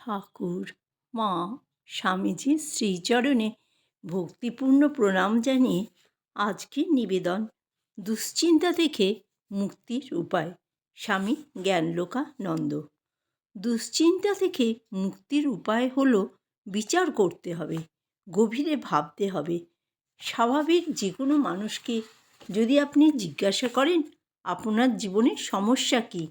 ঠাকুর, মা, স্বামীজির শ্রীচরণে ভক্তিপূর্ণ প্রণাম জানিয়ে আজকের নিবেদন দুশ্চিন্তা থেকে মুক্তির উপায়। স্বামী জ্ঞানলোকানন্দ। দুশ্চিন্তা থেকে মুক্তির উপায় হলো বিচার করতে হবে, গভীরে ভাবতে হবে। স্বাভাবিক যে কোনো মানুষকে যদি আপনি জিজ্ঞাসা করেন আপনার জীবনের সমস্যা কী,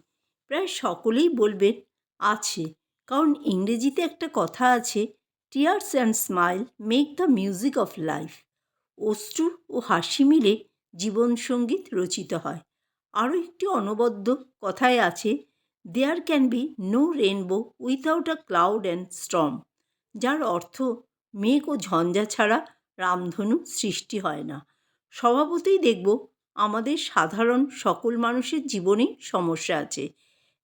প্রায় সকলেই বলবেন আছে। কারণ ইংরেজিতে একটা কথা আছে, tears and smile make the music of life. অশ্রু ও হাসি মিলে জীবনসঙ্গীত রচিত হয়। আরও একটি অনবদ্য কথায় আছে, there can be no rainbow without a cloud and storm, যার অর্থ মেঘ ও ঝঞ্ঝা ছাড়া রামধনু সৃষ্টি হয় না। স্বভাবতই দেখব আমাদের সাধারণ সকল মানুষের জীবনে সমস্যা আছে।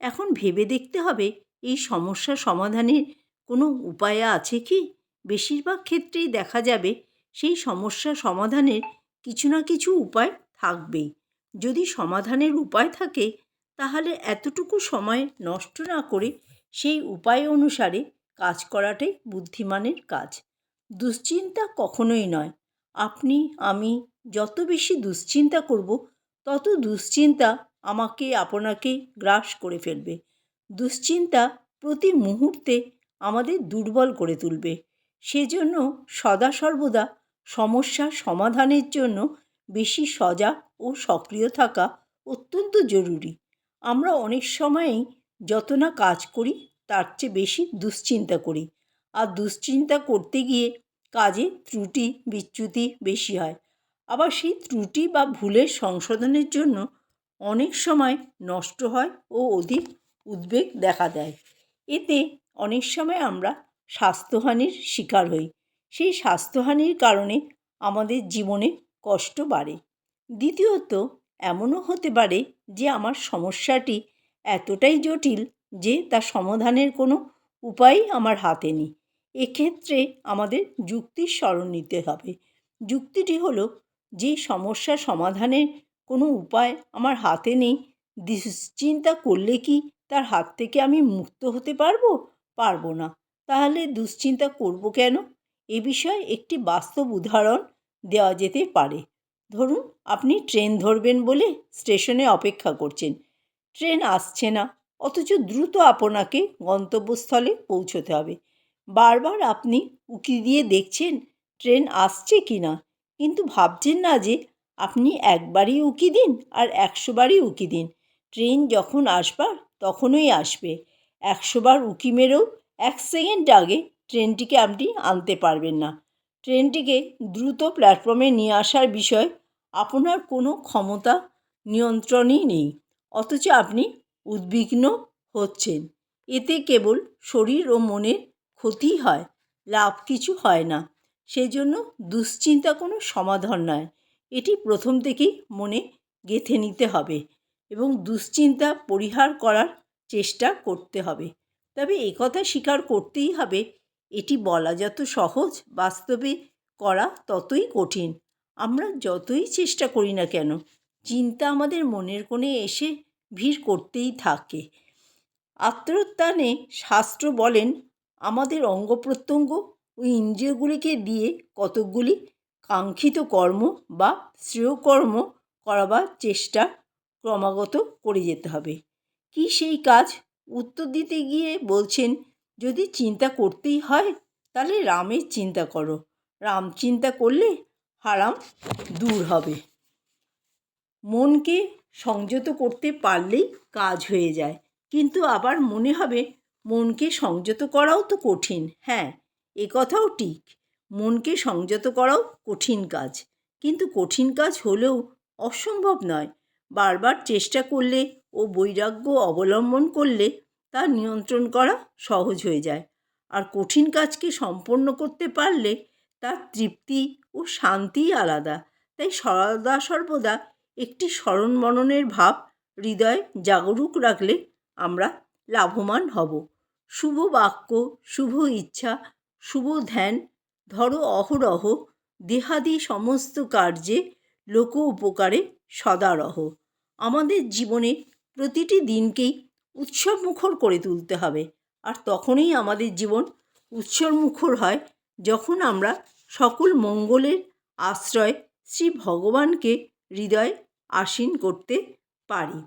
এখন ভেবে দেখতে হবে এই সমস্যা সমাধানের কোনো উপায় আছে কি? বেশিরভাগ ক্ষেত্রেই দেখা যাবে সেই সমস্যা সমাধানের কিছু না কিছু উপায় থাকবেই। যদি সমাধানের উপায় থাকে তাহলে এতটুকু সময় নষ্ট না করে সেই উপায় অনুসারে কাজ করাটাই বুদ্ধিমানের কাজ। দুশ্চিন্তা কখনোই নয়। আপনি আমি যত বেশি দুশ্চিন্তা করব তত দুশ্চিন্তা আমাকে আপনাকে গ্রাস করে ফেলবে। দুশ্চিন্তা প্রতি মুহূর্তে আমাদের দুর্বল করে তুলবে। সেজন্য সদা সর্বদা সমস্যার সমাধানের জন্য বেশি সজাগ ও সক্রিয় থাকা অত্যন্ত জরুরি। আমরা অনেক সময়েই যত না কাজ করি তার চেয়ে বেশি দুশ্চিন্তা করি, আর দুশ্চিন্তা করতে গিয়ে কাজে ত্রুটি বিচ্যুতি বেশি হয়। আবার সেই ত্রুটি বা ভুলের সংশোধনের জন্য অনেক সময় নষ্ট হয় ও অধিক উদ্বেগ দেখা দেয়। এতে অনেক সময় আমরা স্বাস্থ্যহানির শিকার হই। সেই স্বাস্থ্যহানির কারণে আমাদের জীবনে কষ্ট বাড়ে। দ্বিতীয়ত, এমনও হতে পারে যে আমার সমস্যাটি এতটাই জটিল যে তা সমাধানের কোনো উপায়ই আমার হাতে নেই। এক্ষেত্রে আমাদের যুক্তির শরণ নিতে হবে। যুক্তিটি হলো, যে সমস্যা সমাধানের কোনো উপায় আমার হাতে নেই, দুশ্চিন্তা করলে কি তার হাত থেকে আমি মুক্ত হতে পারবো? পারবো না। তাহলে দুশ্চিন্তা করব কেন? এ বিষয়ে একটি বাস্তব উদাহরণ দেওয়া যেতে পারে। ধরুন, আপনি ট্রেন ধরবেন বলে স্টেশনে অপেক্ষা করছেন। ট্রেন আসছে না, অথচ দ্রুত আপনাকে গন্তব্যস্থলে পৌঁছতে হবে। বারবার আপনি উঁকি দিয়ে দেখছেন ট্রেন আসছে কি না, কিন্তু ভাবছেন না যে আপনি একবারই উঁকি দিন আর 100 বারই উঁকি দিন, ট্রেন যখন আসবার তখনই আসবে। 100 বার উঁকি মেরেও 1 সেকেন্ড আগে ট্রেনটিকে আপনি আনতে পারবেন না। ট্রেনটিকে দ্রুত প্ল্যাটফর্মে নিয়ে আসার বিষয় আপনার কোনো ক্ষমতা নিয়ন্ত্রণই নেই, অথচ আপনি উদ্বিগ্ন হচ্ছেন। এতে কেবল শরীর ও মনের ক্ষতি হয়, লাভ কিছু হয় না। সেজন্য দুশ্চিন্তা কোনো সমাধান নয়, এটি প্রথম থেকেই মনে গেঁথে নিতে হবে এবং দুশ্চিন্তা পরিহার করার চেষ্টা করতে হবে। তবে একথা স্বীকার করতেই হবে, এটি বলা যত সহজ, বাস্তবে করা ততই কঠিন। আমরা যতই চেষ্টা করি না কেন, চিন্তা আমাদের মনের কোণে এসে ভিড় করতেই থাকে। আত্মোত্থানে শাস্ত্র বলেন, আমাদের অঙ্গ প্রত্যঙ্গ ও ইন্দ্রিয়গুলিকে দিয়ে কতকগুলি কাঙ্ক্ষিত কর্ম বা শ্রেয়কর্ম করাবার চেষ্টা ক্রমাগত করে যেতে হবে। কি সেই কাজ? উত্তর দিতে গিয়ে বলছেন, যদি চিন্তা করতেই হয় তাহলে রামের চিন্তা করো। রাম চিন্তা করলে হারাম দূর হবে। মনকে সংযত করতে পারলেই কাজ হয়ে যায়। কিন্তু আবার মনে হবে মনকে সংযত করাও তো কঠিন। হ্যাঁ, এ কথাও ঠিক, মনকে সংযত করাও কঠিন কাজ। কিন্তু কঠিন কাজ হলেও অসম্ভব নয়। বারবার চেষ্টা করলে ও বৈরাগ্য অবলম্বন করলে তা নিয়ন্ত্রণ করা সহজ হয়ে যায়। আর কঠিন কাজকে সম্পন্ন করতে পারলে তার তৃপ্তি ও শান্তিই আলাদা। তাই সদা সর্বদা একটি স্মরণ মননের ভাব হৃদয়ে জাগরুক রাখলে আমরা লাভবান হব। শুভ বাক্য, শুভ ইচ্ছা, শুভ ধ্যান ধরো অহরহ, দেহাদি সমস্ত কার্যে লোক উপকারে সদারহ। আমাদের জীবনে প্রতিটি দিনকেই উৎসবমুখর করে তুলতে হবে। আর তখনই আমাদের জীবন উৎসবমুখর হয়, যখন আমরা সকল মঙ্গলের আশ্রয় শ্রী ভগবানকে হৃদয়ে আসীন করতে পারি।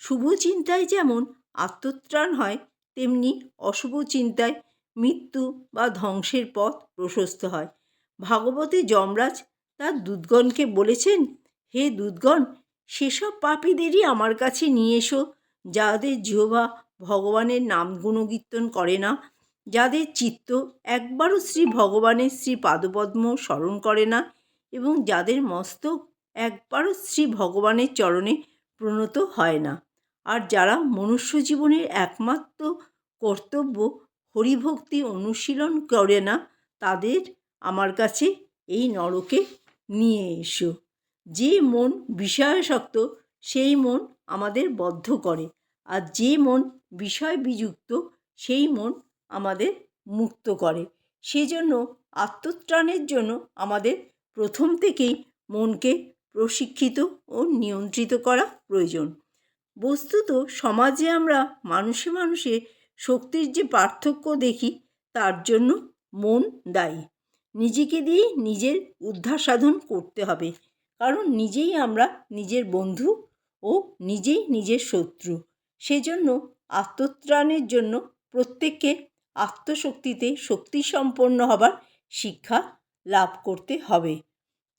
শুভ চিন্তায় যেমন আত্মত্রাণ হয়, তেমনি অশুভ চিন্তায় মৃত্যু বা ধ্বংসের পথ প্রশস্ত হয়। ভাগবতে যমরাজ তার দূতগণকে বলেছেন, হে দূতগণ, সেসব পাপীদেরই আমার কাছে নিয়ে এসো যাদের জিহ্বা ভগবানের নাম গুণকীর্তন করে না, যাদের চিত্ত একবারও শ্রী ভগবানের শ্রী পাদপদ্ম স্মরণ করে না এবং যাদের মস্তক একবারও শ্রী ভগবানের চরণে প্রণত হয় না, আর যারা মনুষ্য জীবনের একমাত্র কর্তব্য হরিভক্তি অনুশীলন করে না, তাদের আমার কাছে এই নরকে নিয়ে এসো। যে মন বিষয়াসক্ত সেই মন আমাদের বদ্ধ করে, আর যে মন বিষয় বিযুক্ত সেই মন আমাদের মুক্ত করে। সেজন্য আত্মত্রাণের জন্য আমাদের প্রথম থেকেই মনকে প্রশিক্ষিত ও নিয়ন্ত্রিত করা প্রয়োজন। বস্তুত সমাজে আমরা মানুষে মানুষে শক্তির যে পার্থক্য দেখি, তার জন্য মন দায়ী। নিজেকে দিয়ে নিজের উদ্ধার সাধন করতে হবে, কারণ নিজেই আমরা নিজের বন্ধু ও নিজেই নিজের শত্রু। সেজন্য আত্মত্রাণের জন্য প্রত্যেককে আত্মশক্তিতে শক্তিসম্পন্ন হবার শিক্ষা লাভ করতে হবে।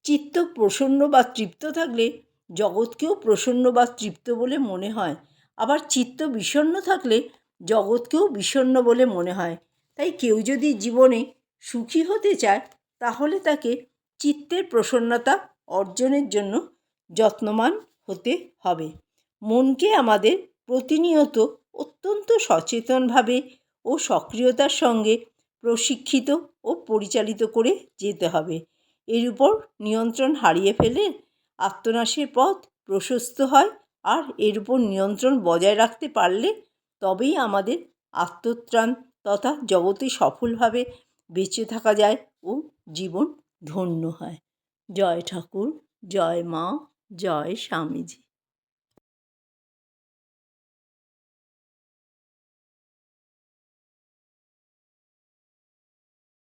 চিত্ত প্রসন্ন বা তৃপ্ত থাকলে জগৎকেও প্রসন্ন বা তৃপ্ত বলে মনে হয়, আবার চিত্ত বিষণ্ণ থাকলে জগৎকেও বিষণ্ণ বলে মনে হয়। তাই কেউ যদি জীবনে সুখী হতে চায়, তাহলে তাকে চিত্তের প্রসন্নতা অর্জনের জন্য যত্নবান হতে হবে। মনকে আমাদের প্রতিনিয়ত অত্যন্ত সচেতনভাবে ও সক্রিয়তার সঙ্গে প্রশিক্ষিত ও পরিচালিত করে যেতে হবে। এর উপর নিয়ন্ত্রণ হারিয়ে ফেলে আত্মনাশের পথ প্রশস্ত হয়, আর এর উপর নিয়ন্ত্রণ বজায় রাখতে পারলে তবেই আমাদের আত্মত্রাণ তথা জগতে সফলভাবে বেঁচে থাকা যায় ও জীবন ধন্য হয়। জয় ঠাকুর, জয় মা, জয় স্বামীজি।